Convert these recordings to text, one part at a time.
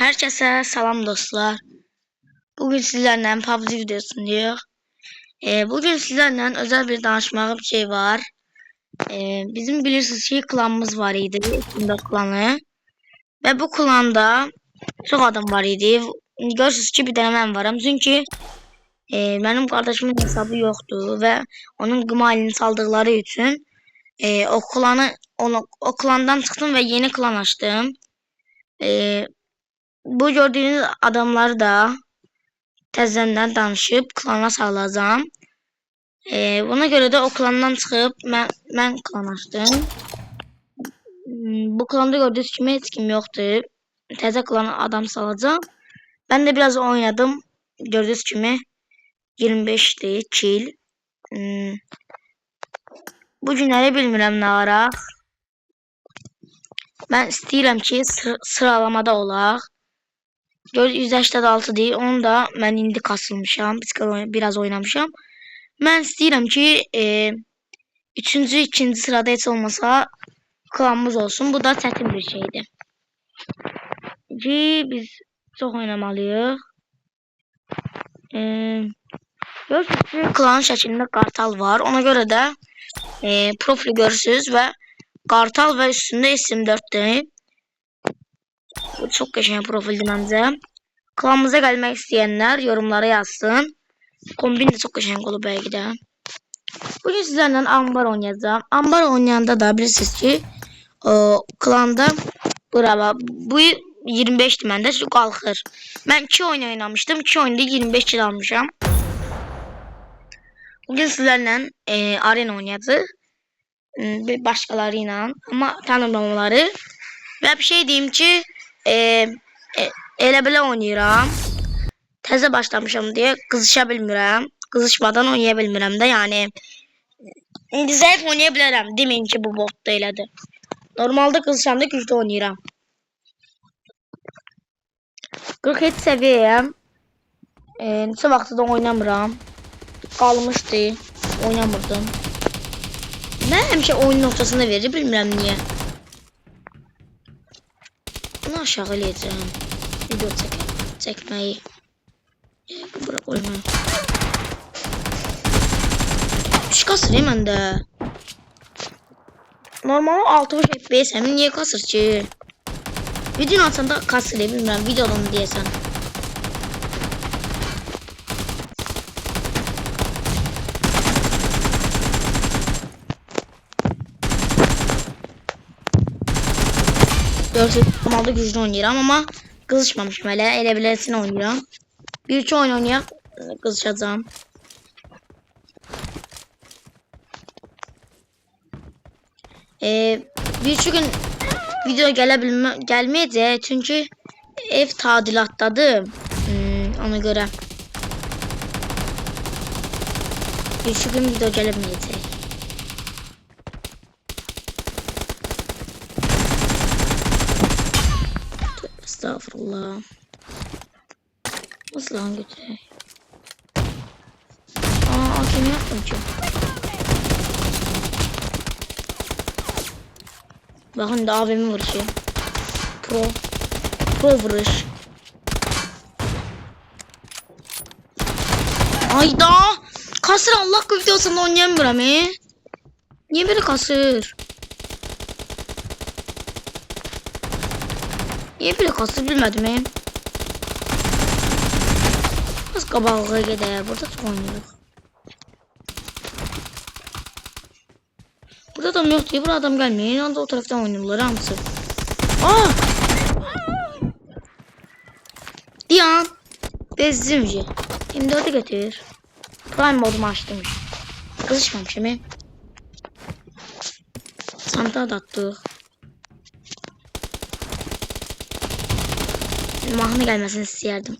Herkese selam dostlar. Bugün sizlerle PUBG videosundayıq. Bugün sizlerle özel bir danışmağım bir şey var. Bizim bilirsiniz ki klanımız var idi. İçinde klanı. Ve bu klanda çok adam var idi. Görürsünüz ki bir tane ben varım. Çünkü benim kardeşimin hesabı yoktu. Ve onun gımalini saldıkları için o klandan çıktım ve yeni klan açtım. Bu gördüğünüz adamları da təzədən danışıb klana salacağım. Buna göre de o klandan çıxıb mən klan açdım. Bu klanda gördüğünüz kimi heç kim yoxdur. Təzə klana adam salacağım. Ben de biraz oynadım. Gördüğünüz kimi 25'ti kill. Bu günləri bilmirəm nə ara. Mən istəyirəm ki sıralamada olaq. 186 değil. Onu da mən indi kasılmışam. Biraz oynamışam. Mən istəyirəm ki 3-cü, 2-ci sırada heç olmasa klanımız olsun. Bu da çətin bir şeydir. Ki biz çox oynamalıyıq. Görürsünüz ki klanın şəklində qartal var. Ona göre de profil görürsünüz və qartal və üstündə SM4'dür. Bu çok qəşəng profildir məncə. Klanımıza gelmek isteyenler yorumlara yazsın. Kombin de çok qəşəng olub belki de. Bugün sizlerle ambar oynayacağım. Ambar oynayanda da bilirsiniz ki klanda bravo. Bu 25'ti məndə şu qalxır. Mən 2 oyun oynamışdım. 2 oyunda 25 kill almışam. Bugün sizlerle arena oynayacağıq. Başkalarıyla ama tanımlamaları. Ve bir şey diyeyim ki elə belə oynayıram. Təzə başlamışam diye qızışa bilmirəm. Qızışmadan oynaya bilmirəm də, yəni indi zəif oynaya bilərəm. Deməyin ki bu bot da elədir. Normalda qızışanda güclü oynayıram. 47 səviyyəyəm. Neçə vaxtda oynamıram. Qalmışdı. Oynamırdım. Mən həmişə oyunun ortasında verir, bilmirəm niyə. Bunu aşağı eləyəcəm. Video çəkməyi. Bura qoyma. Düş kasır məndə. Normal 60 FPS-əm. Niyə kasır ki? Videonun altında kasır, bilmirəm. Videodan deyəsən. Normalde güclü oynayıram ama kızışmamışım hele. Elə biləsini oynayıram. Bir-iki oyun oynayaq, kızışacağım. Bir-iki gün video gəlməyəcək çünkü ev tadilatdadır. Ona göre bir-iki gün video gəlməyəcək. Estağfurullah. Nasıl lan götüreyim? Kim yaptım ki? Bakın da abimi vuruşuyor. Pro vuruş. Ayda kasır, Allah videosunda oynayamıyorum Niye böyle kasır? Niye böyle kasır bilmedim Az qabağa gedək. Burada çox oynayırıq. Burada adam yoxdur. Burada adam gəlmir. Yalnız o taraftan oynayırlar hamısı. Diyan. Bezzimci. M4'ü götür. Prime modumu açtım. Kızışmamışım. Santa da attık. Mahnı gelmesini istəyərdim.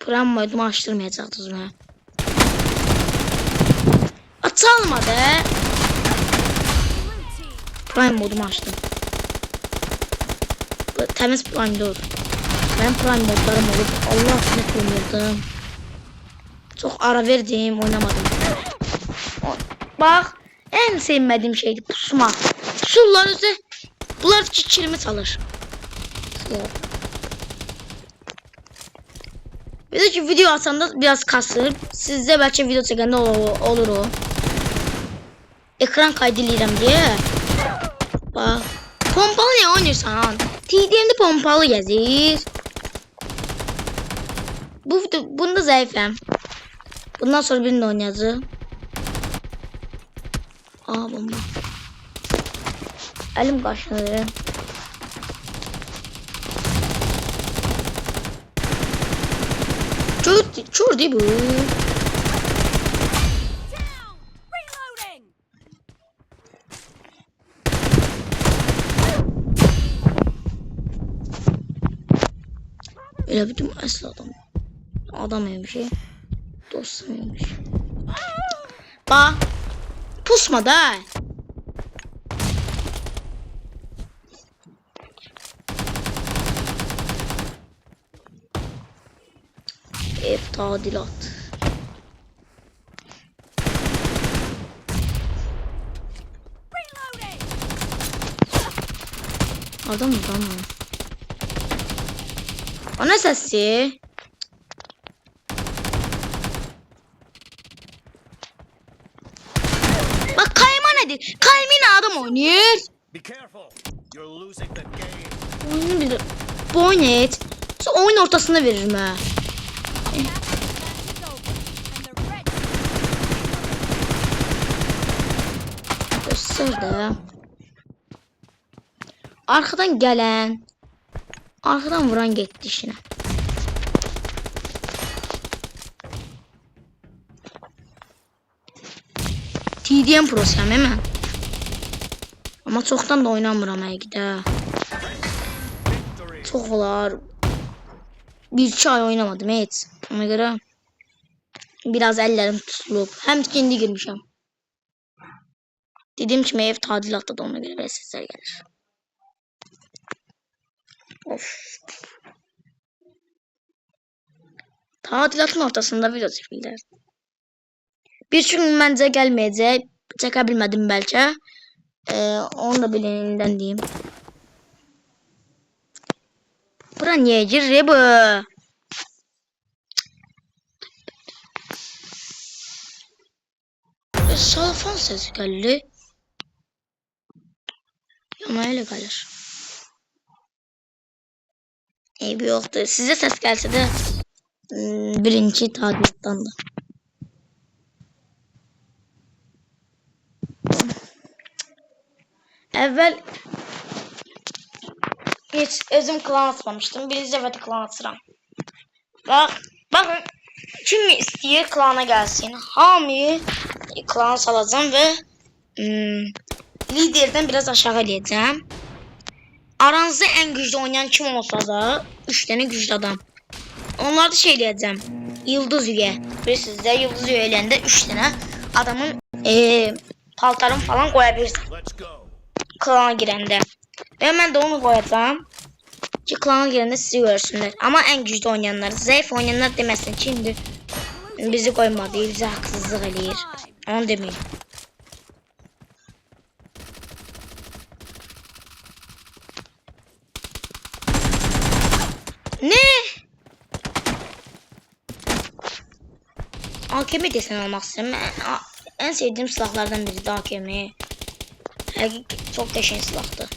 Prime modumu açtırmayacaqdınız mənə. Açalmadı. Prime modumu açtım. Təmiz prime olur. Benim prime modlarım olub. Allah ne oynayırdım. Çok ara verdim, oynamadım. Bak En sevmediğim şeydi pusma. Pusullar özü bunlar kilimi çalır. Bir de ki video atsanda biraz kasır. Sizde belki video çekende olur o. Ekran kaydediyorum diye. Bak. Pompalı ne oynuyorsan? TDM'de pompalı gezir. Bunda zayıfım. Bundan sonra birini oynayacağız. Aa bomba. Elim kaşınır. Çur değil bu. Öyle bir asıl adam. Adam yemiş. Dostum yemiş. Bak. Pusma da. Ev tadilat. Adam mı? O ne sesi? Bak kayma nedir? Kaymayla adam oynuyor. Oyunu bilir. Bu oynet. Oyun ortasında veririm ha. Göster. Arkadan gelen. Arkadan vuran gitti işine. TDM prosuyam hemen. Ama çoktan da oynamıram həqiqdə. Çox olar. 1-2 ay oynamadım heç. Ona görə biraz əllərim tutulub. Həm indi girmişəm. Dediyim kimi ev tadilatda da ona görə belə səslər gəlir. Of. Tadilatın ortasında video çəkirlər. Bir gün məncə gəlməyəcək. Çəkə bilmədim bəlkə. Onu da bilenindən deyim. Bura niye girir bu? Salafan sesi geldi. Yana öyle gelir. Bir yoktu. Size ses gelse de birinci tadilattan da. Evvel hiç özüm klan atmamıştım. Birinci defa klan atıram. Bakın kim istiyor klana gelsin. Hami klan salacağım ve liderden biraz aşağı eləyəcəm. Aranızda en güçlü oynayan kim olsa da 3 tane güçlü adam. Onları da şey eləyəcəm. Yıldız üye. Bilirsiniz də yıldız üye eləyəndə 3 tane adamın paltarını falan koyabilirsin. Klana girəndə. Ve ben de onu koyacağım. Ki klana girəndə sizi görsünler. Ama en güçlü oynayanlar, zayıf oynayanlar demesin. Şimdi bizi koymadı, bize haksızlık eləyir. Onu demeyin. Ne? AKM desen almak istedim. En sevdiğim silahlardan biri de AKM. Çok geçen silahtı.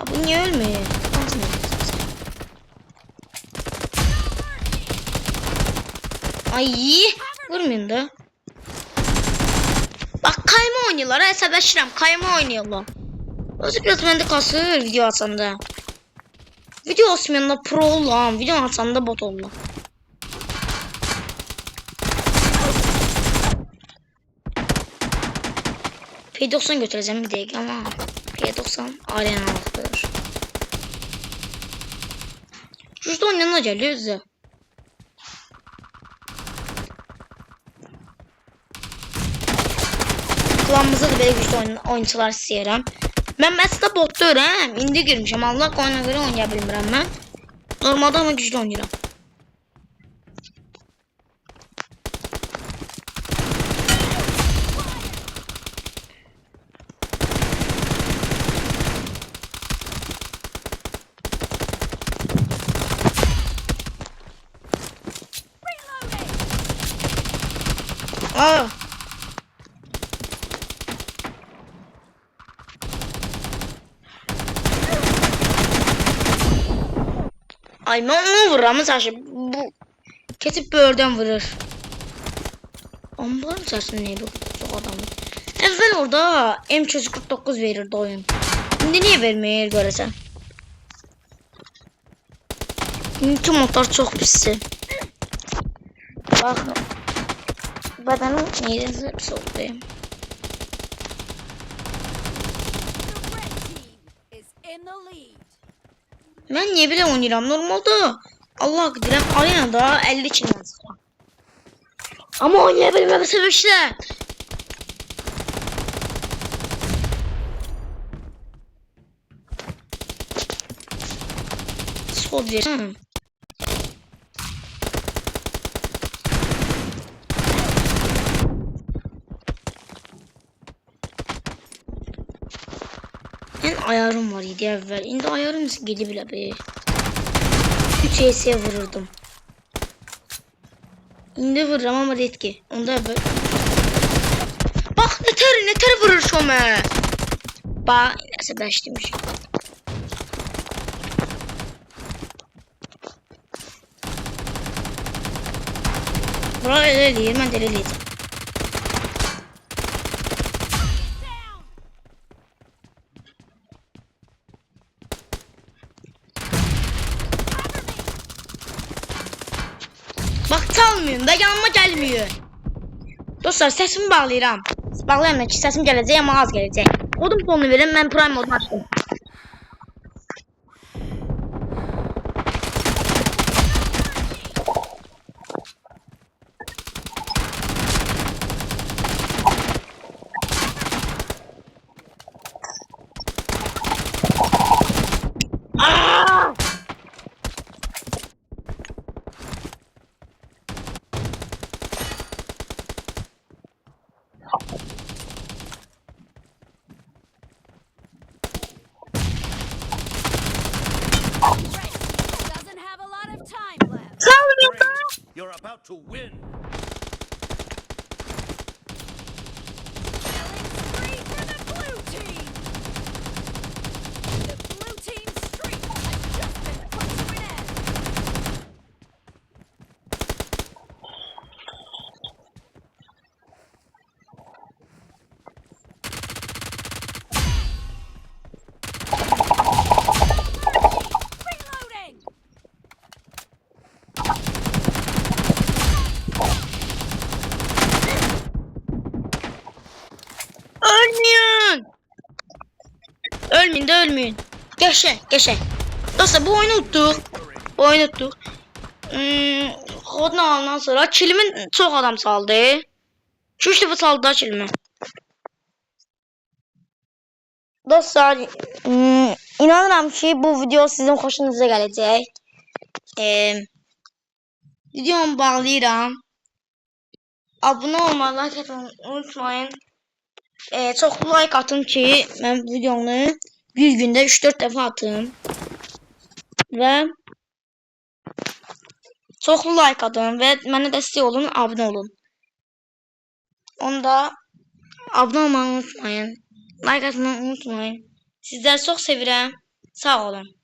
Bu niye ölmüyor? Ay, vurmayayım da. Bak kayma oynuyorlar. Hesaplaşıram. Kayma oynuyorlar. Özü biraz bende kasır video atsanda. Video asmayanda pro olan, video atsanda bot olan. P90 götüreceğim bir dakika ama P90 alenen aldıdır. Şurada oynayanlar geliyor size. Klanımızda da böyle güçlü oyuncular istəyirəm. Ben mesela bot deyirəm. İndi girmişəm. Allah oyuna göre oynaya bilmirəm mən. Normalde ama güçlü oynayıram. Aa. Ay ben onu vururam saçı. Bu kesip böğürden vurur. Amma bunların səsini niyə bu çox adamı? Əvvəl orada M249 verirdi oyun. İndi niyə vermir görəsən? İndiki modlar çox pisdir. Bax. Bədənim neyəsə pis oldu. Mən niyə belə oynayıram? Normalda Allah qdirəm arenada 50 kildən çıxıram. Ama oynayabilmeme sebepler. Sol diyelim. En ayarım var idi evvel. İndi ayarım gidi bile be. 3 ES'ye vururdum. İndi vururum ama retki. Onda evvel. Bak neter vurur şome. Bak neyse beşliymiş. Bura elə eləyir, mən də elə eləyəcəm. Bak çalmıyorum da yanıma gelmiyor. Dostlar sesimi bağlayıram. Bağlayamam ki sesim gələcək ama az gələcək. Odun fonunu verin, mən prime modunu açdım. You're about to win. Killing spree for the blue team. The blue team's streak has just been put to an end. Reloading. Ölmeyin. Ölmeyin de ölmeyin. Geçe. Dostlar bu oyunu unuttuk. Kodunu alandan sonra kilimin çok adam saldı. 3 defa saldı da kilimi. Dostlar inanıram ki bu video sizin hoşunuza gelecek. Videomu bağlayıram. Abone olmayı, like etmeyi unutmayın. Çok like atın ki ben videonu bir günde 3-4 defa atım. Ve çok like atın ve bana destek olun, abone olun. Onda abone olmayı unutmayın. Like atmayı unutmayın. Sizleri çok sevirəm. Sağ olun.